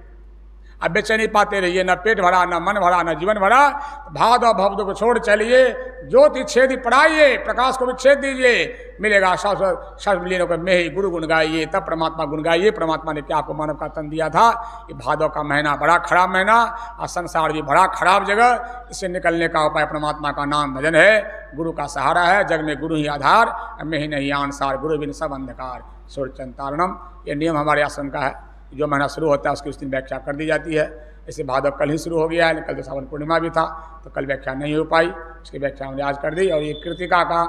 अब बेचैनी पाते रहिए। न पेट भरा, न मन भरा, न जीवन भरा। भादो भवदुख को छोड़ चलिए, ज्योति छेदी पढ़ाइए, प्रकाश को भी छेद दीजिए। मिलेगा शास्त्र लीन होकर मैं ही गुरु गुण गाइए, तब परमात्मा गुण गाइए। परमात्मा ने क्या आपको मानव का तन दिया था। ये भादो का महीना बड़ा खराब महीना, और संसार भी बड़ा खराब जगह। इससे निकलने का उपाय परमात्मा का नाम भजन है, गुरु का सहारा है। जग में गुरु ही आधार, मैं ही नहीं आनसार, गुरु बिन सब अंधकार। सूर्यचंतारणम, ये नियम हमारे आश्रम का है। जो महीना शुरू होता है उसकी उस दिन व्याख्या कर दी जाती है। ऐसे भादव कल ही शुरू हो गया है, कल तो सावन पूर्णिमा भी था, तो कल व्याख्या नहीं हो पाई, उसकी व्याख्या हमने आज कर दी। और ये कृतिका का,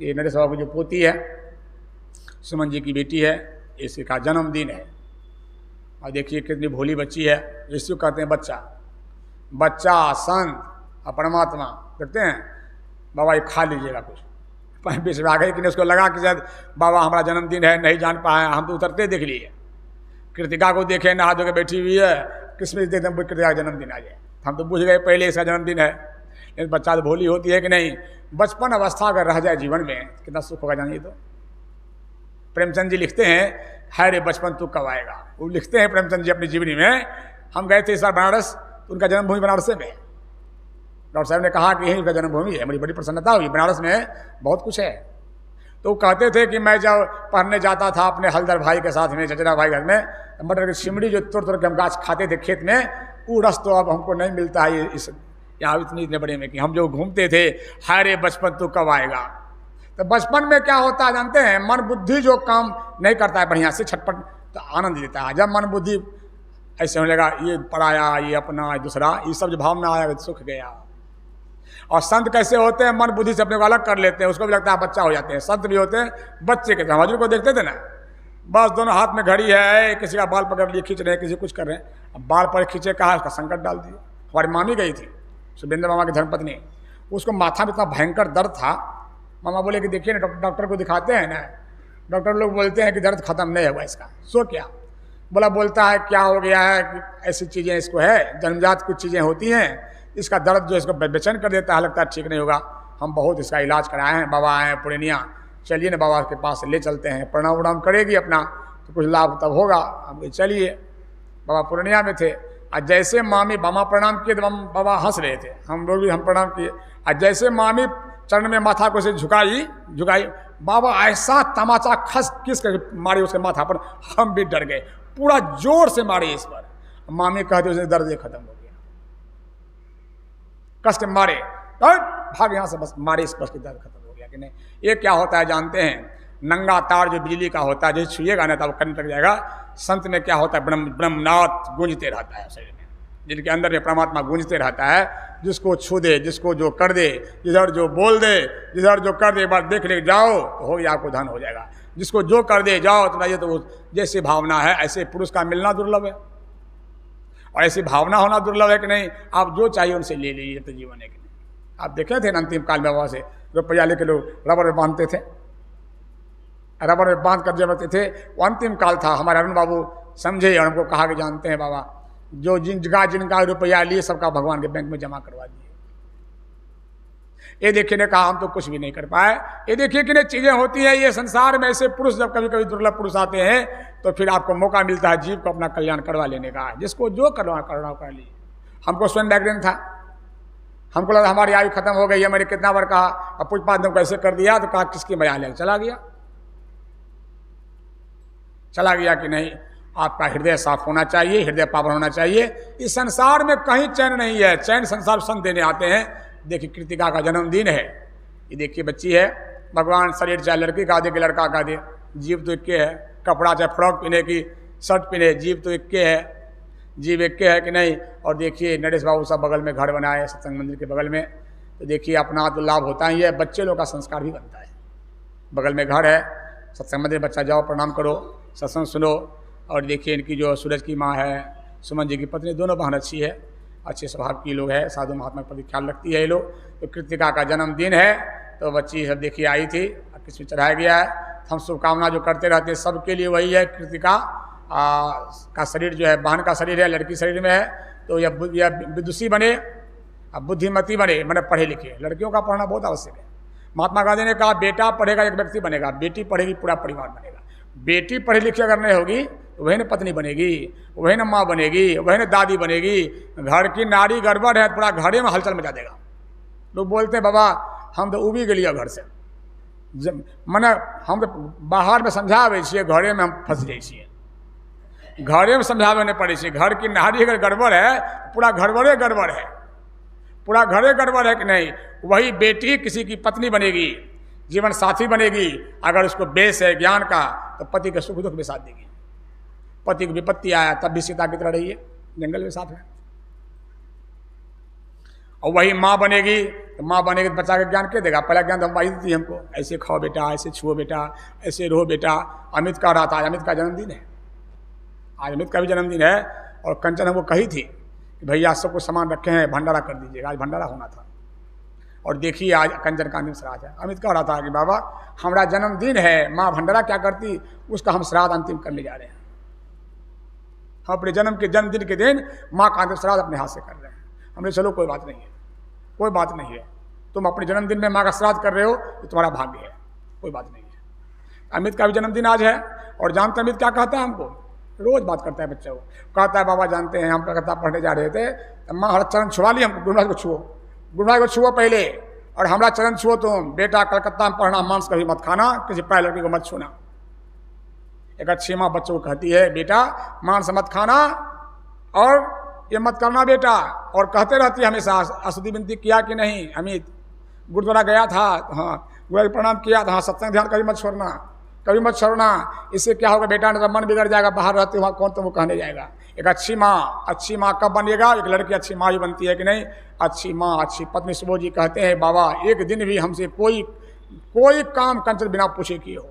ये नरेश बाबू की जो पोती है, सुमन जी की बेटी है, इसी का जन्मदिन है। और देखिए कितनी भोली बच्ची है। जिसको कहते हैं बच्चा, बच्चा संत और परमात्मा। देखते हैं बाबा ये खा लीजिएगा कुछ, बीच में आ गए कि उसको लगा कि शायद बाबा हमारा जन्मदिन है, नहीं जान पाए। हम तो उतरते देख लिए, कृतिका को देखे नहा धो के बैठी हुई है, किसमिस देखते हैं कृतिका का जन्मदिन आ जाए। हम तो बुझ गए पहले इसका जन्मदिन है। लेकिन बच्चा तो भोली होती है कि नहीं। बचपन अवस्था अगर रह जाए जीवन में कितना सुख होगा जानिए। तो प्रेमचंद जी लिखते हैं, हाय रे बचपन तू कब आएगा। वो लिखते हैं प्रेमचंद जी अपनी जीवनी में। हम गए थे इस बार बनारस, तो उनका जन्मभूमि बनारस में। डॉक्टर साहब ने कहा कि यही उनका जन्मभूमि है। मुझे बड़ी प्रसन्नता हुई, बनारस में बहुत कुछ है। तो कहते थे कि मैं जब पढ़ने जाता था अपने हलदर भाई के साथ में, चचरा भाई घर में, मटर की सिमड़ी जो तोड़ तोड़ के हम गाछ खाते थे खेत में, वो रस तो अब हमको नहीं मिलता है इस यहाँ इतने बड़े में कि हम जो घूमते थे, हाय रे बचपन तू कब आएगा। तो बचपन में क्या होता है जानते हैं, मन बुद्धि जो काम नहीं करता है बढ़िया से, छटपट तो आनंद देता है। जब मन बुद्धि ऐसे होने लगा, ये पराया, ये अपना, दूसरा, ये सब जो भावना आया सुख गया। और संत कैसे होते हैं, मन बुद्धि से अपने को अलग कर लेते हैं, उसको भी लगता है बच्चा हो जाते हैं। संत भी होते हैं बच्चे के, हम हजूर को देखते थे ना, बस दोनों हाथ में घड़ी है, किसी का बाल पकड़ लिए खींच रहे हैं, किसी कुछ कर रहे हैं। अब बाल पर खींचे, कहा उसका संकट डाल दिया। हमारी मामी गई थी, सुरेंद्र मामा की धर्मपत्नी, उसको माथा में इतना भयंकर दर्द था। मामा बोले कि देखिए ना, डॉक्टर को दिखाते हैं ना, डॉक्टर लोग बोलते हैं कि दर्द खत्म नहीं हुआ इसका। सो क्या बोला, बोलता है क्या हो गया है कि ऐसी चीज़ें इसको है, जन्मजात कुछ चीज़ें होती हैं, इसका दर्द जो इसको बेचैन कर देता है, लगता है ठीक नहीं होगा। हम बहुत इसका इलाज कराए हैं, बाबा आए हैं पूर्णिया, चलिए ना बाबा के पास ले चलते हैं, प्रणाम उणाम करेगी अपना तो कुछ लाभ तब होगा। हम चलिए, बाबा पूर्णिया में थे। और जैसे मामी बाबा प्रणाम किए तो हम बाबा हंस रहे थे, हम लोग भी हम प्रणाम किए। और जैसे मामी चरण में माथा को से झुकाई, बाबा ऐसा तमाचा किस कर मारे उसके माथा पर, हम भी डर गए, पूरा जोर से मारे इस पर। मामी कहते उसने दर्द खत्म हो गया, कस के मारे, भाग यहाँ से, बस मारे इस पर की दर्द खत्म हो गया कि नहीं। ये क्या होता है जानते हैं, नंगा तार जो बिजली का होता है, जैसे छुएगा ना तब करंट लग जाएगा। संत में क्या होता है, ब्रह्मनाथ गूंजते रहता है शरीर में, जिनके अंदर में परमात्मा गूंजते रहता है। जिसको छू दे, जिसको जो कर दे, जिधर जो बोल दे, जिधर जो कर दे, एक बार देख ले जाओ तो हो गया, आपको धन हो जाएगा। जिसको जो कर दे जाओ तो ये तो जैसी भावना है, ऐसे पुरुष का मिलना दुर्लभ है, और ऐसी भावना होना दुर्लभ है कि नहीं। आप जो चाहिए उनसे ले लीजिए, तो जीवन है कि नहीं। आप देखे थे ना अंतिम काल में बाबा से रुपया लेके लोग रबर में बांधते थे, रबर में बांध कर जब रखते थे। वो अंतिम काल था। हमारे अरुण बाबू समझे और हमको कहा कि जानते हैं बाबा, जो जिनका रुपया लिए सबका भगवान के बैंक में जमा करवा दिए। ये देखिए ने कहा हम तो कुछ भी नहीं कर पाए। ये देखिए कि चीजें होती हैं ये संसार में। ऐसे पुरुष जब कभी कभी दुर्लभ पुरुष आते हैं तो फिर आपको मौका मिलता है जीव को अपना कल्याण करवा लेने का। जिसको जो करना कर लीजिए। हमको स्वयं बैकग्राउंड था, हमको लगा हमारी आयु खत्म हो गई है, मैंने कितना बार कहा, अब पूछपात ने कैसे कर दिया, तो कहा किसकी मजा ले, चला गया कि नहीं। आपका हृदय साफ होना चाहिए, हृदय पावन होना चाहिए। इस संसार में कहीं चैन नहीं है, चैन संसार संत देने आते हैं। देखिए कृतिका का जन्मदिन है, ये देखिए बच्ची है, भगवान शरीर चाहे लड़की का दे कि लड़का का दे, जीव तो इक्के है। कपड़ा चाहे फ्रॉक पहने की शर्ट पहने, जीव तो इक्के है, जीव इक्के है कि नहीं। और देखिए नरेश बाबू सब बगल में घर बनाए सत्संग मंदिर के बगल में, तो देखिए अपना तो लाभ होता ही है, बच्चे लोग का संस्कार भी बनता है। बगल में घर है, सत्संग मंदिर, बच्चा जाओ प्रणाम करो, सत्संग सुनो। और देखिए इनकी जो सूरज की माँ है, सुमन जी की पत्नी, दोनों बहन अच्छी है, अच्छे स्वभाव की लोग है, साधु महात्मा के प्रति ख्याल रखती है ये लोग। तो कृतिका का जन्मदिन है, तो बच्ची सब देखिए आई थी, किसमें चढ़ाया गया है। हम शुभकामना जो करते रहते हैं सबके लिए वही है। कृतिका का शरीर जो है, बहन का शरीर है, लड़की शरीर में है, तो यह विदुषी बने, अब बुद्धिमती बने, मैंने पढ़े लिखे। लड़कियों का पढ़ना बहुत आवश्यक है। महात्मा गांधी ने कहा बेटा पढ़ेगा एक व्यक्ति बनेगा, बेटी पढ़ेगी पूरा परिवार बनेगा। बेटी पढ़ी लिखी अगर नहीं होगी तो वही न पत्नी बनेगी, वही न माँ बनेगी, वही न दादी बनेगी। घर की नारी गड़बड़ है, पूरा घरे में हलचल मचा देगा। लोग बोलते हैं बाबा हम तो उबी गलिया घर से, मने हम तो बाहर में समझावे छिए, घरे में हम फंस जाइ छिए, घरे में समझावे नहीं पड़े छिए। घर की नारी अगर गड़बड़ है, पूरा घरबड़े गड़बड़ है, पूरा घरे गड़बड़ है कि नहीं। वही बेटी किसी की पत्नी बनेगी, जीवन साथी बनेगी। अगर उसको बेस है ज्ञान का, तो पति के सुख दुख में साथ देगी। पति की विपत्ति आया तब भी सीता की तरह रही है, जंगल में साथ में। और वही माँ बनेगी, तो माँ बनेगी तो बच्चा का ज्ञान क्या देगा। पहला ज्ञान तो माँ दी हमको, ऐसे खाओ बेटा, ऐसे छुओ बेटा, ऐसे रहो बेटा। अमित का रहा था, अमित का जन्मदिन है आज, अमित का भी जन्मदिन है। और कंचन हमको कही थी कि भैया सबको सामान रखे हैं, भंडारा कर दीजिएगा, आज भंडारा होना था। और देखिए आज कंचन का अंतिम श्राद्ध है। अमित कह रहा था कि बाबा हमारा जन्मदिन है, माँ भंडारा क्या करती, उसका हम श्राद्ध अंतिम करने जा रहे हैं। हम अपने जन्मदिन के दिन माँ का अंतिम श्राद्ध अपने हाथ से कर रहे हैं। हमने चलो कोई बात नहीं है, कोई बात नहीं है, तुम अपने जन्मदिन में माँ का श्राद्ध कर रहे हो तो तुम्हारा भाग्य है, कोई बात नहीं है। अमित का भी जन्मदिन आज है। और जानते अमित क्या कहता है हमको, रोज बात करता है बच्चे को, कहता है बाबा जानते हैं हम कलकत्ता पढ़ने जा रहे थे, तो माँ हमारा चरण छुआ ली, हमको गुरु महाराज को छुओ, गुरु महाराज को छुओ पहले, और हमारा चरण छुओ तुम। बेटा कलकत्ता में पढ़ना, मांस कभी मत खाना, किसी पढ़ाई लड़की को मत छूना। एक अच्छी माँ बच्चों को कहती है बेटा मांस मत खाना और ये मत करना बेटा। और कहते रहती है हमेशा, असुदी विनती किया कि नहीं अमित, गुरुद्वारा गया था, हाँ गुरुजी प्रणाम किया था, हाँ सत्संग ध्यान कभी मत छोड़ना, कभी मत छोड़ना। इससे क्या होगा बेटा, न तो मन बिगड़ जाएगा, बाहर रहते हुआ कौन तुमको कहने जाएगा। एक अच्छी माँ कब बनेगा, एक लड़की अच्छी माँ भी बनती है कि नहीं, अच्छी माँ अच्छी पत्नी। सुबोध जी कहते हैं बाबा एक दिन भी हमसे कोई काम कंचन बिना पूछे किए हो।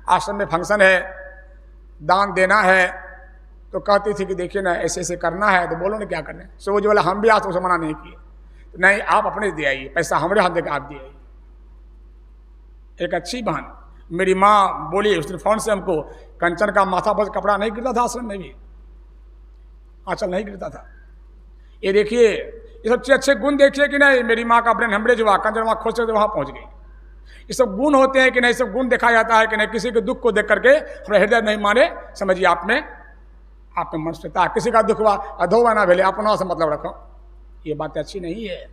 आश्रम में फंक्शन है, दान देना है, तो कहती थी कि देखिए ना ऐसे ऐसे करना है, तो बोलो ना क्या करना है। सुबोध जी बोला हम भी आज उसे मना नहीं किए, नहीं आप अपने दे आइए, पैसा हमारे हाथ देकर आप दे आइए। एक अच्छी बहन मेरी माँ बोली उस दिन फोन से हमको, कंचन का माथा पर कपड़ा नहीं गिरता था आश्रम में भी, आंचल नहीं गिरता था। ये देखिए ये सब अच्छे गुण देखिए कि नहीं, मेरी माँ का ब्रेन हेमरेज हुआ, कंचन वहाँ खोज से वहाँ पहुँच गई। ये सब गुण होते हैं कि नहीं, सब गुण देखा जाता है कि नहीं। किसी के दुख को देख करके हमारे हृदय नहीं माने, समझिए आप में मन से था। किसी का दुख हुआ अधोवा ना भेले, अपना से मतलब रखो, ये बात अच्छी नहीं है।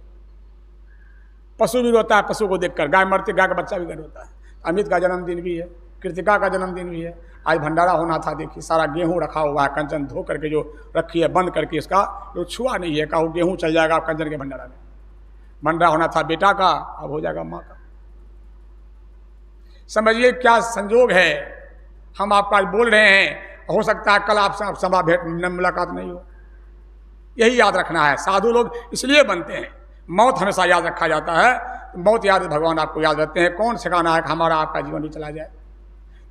पशु भी रोता है पशु को देखकर, गाय मरती गाय का बच्चा भी रोता है। अमित का जन्मदिन भी है, कृतिका का जन्मदिन भी है, आज भंडारा होना था। देखिए सारा गेहूं रखा हुआ है, कंचन धो करके जो रखी है बंद करके, इसका जो छुआ नहीं है, कहा गेहूं चल जाएगा कंचन के भंडारा में। भंडारा होना था बेटा का, अब हो जाएगा माँ का। समझिए क्या संजोग है, हम आपका आज बोल रहे हैं, हो सकता है कल आपसे सभा भेंट मुलाकात नहीं हो। यही याद रखना है, साधु लोग इसलिए बनते हैं। मौत हमेशा याद रखा जाता है, मौत याद भगवान आपको याद रखते हैं। कौन सिखाना है कि हमारा आपका जीवन भी चला जाए।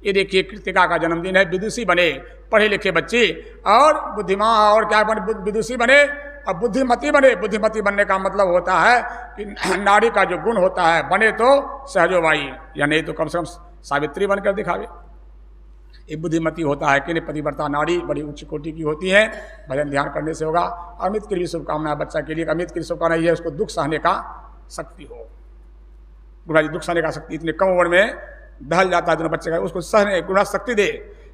ये देखिए कृतिका का जन्मदिन है, विदुषी बने, पढ़े लिखे बच्चे और बुद्धिमान, और क्या बने, विदुषी बने और बुद्धिमती बने। बुद्धिमती बनने का मतलब होता है कि नारी का जो गुण होता है, बने तो सहजोबाई, या नहीं तो कम से कम सावित्री बनकर दिखावे। एक बुद्धिमती होता है कि नहीं, पतिव्रता नारी बड़ी उच्च कोटि की होती है। भजन ध्यान करने से होगा। अमित की भी शुभकामना बच्चा के लिए, अमित की शुभकामना ये है उसको दुख सहने का शक्ति हो। गुरुजी दुख सहने का शक्ति, इतने कम उम्र में दहल जाता है दोनों बच्चे का, उसको सहने गुरु शक्ति दे,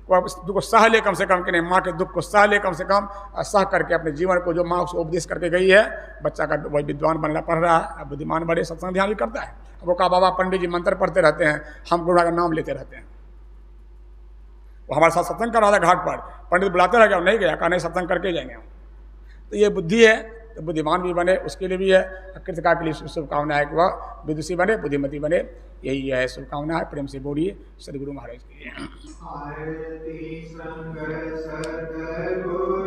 दुख को सह ले कम से कम, कि नहीं माँ के दुख को सह ले कम से कम, और सह करके अपने जीवन को जो माँ उसको उपदेश करके गई है, बच्चा का वही विद्वान बनना पढ़ रहा है, बुद्धिमान बड़े, सत्संग ध्यान भी करता है। वो कहा बाबा पंडित जी मंत्र पढ़ते रहते हैं, हम गुरु का नाम लेते रहते हैं। वो हमारे साथ सत्संग कर रहा था घाट पर, पंडित बुलाते रह गया, नहीं गया, कहा नहीं सत्संग करके जाएंगे हम। तो ये बुद्धि है, तो बुद्धिमान भी बने उसके लिए भी है। कृतिका के लिए शुभकामना है कि वह विदुषी बने, बुद्धिमती बने, यही है शुभकामना है। प्रेम से बोलिए सदगुरु महाराज की।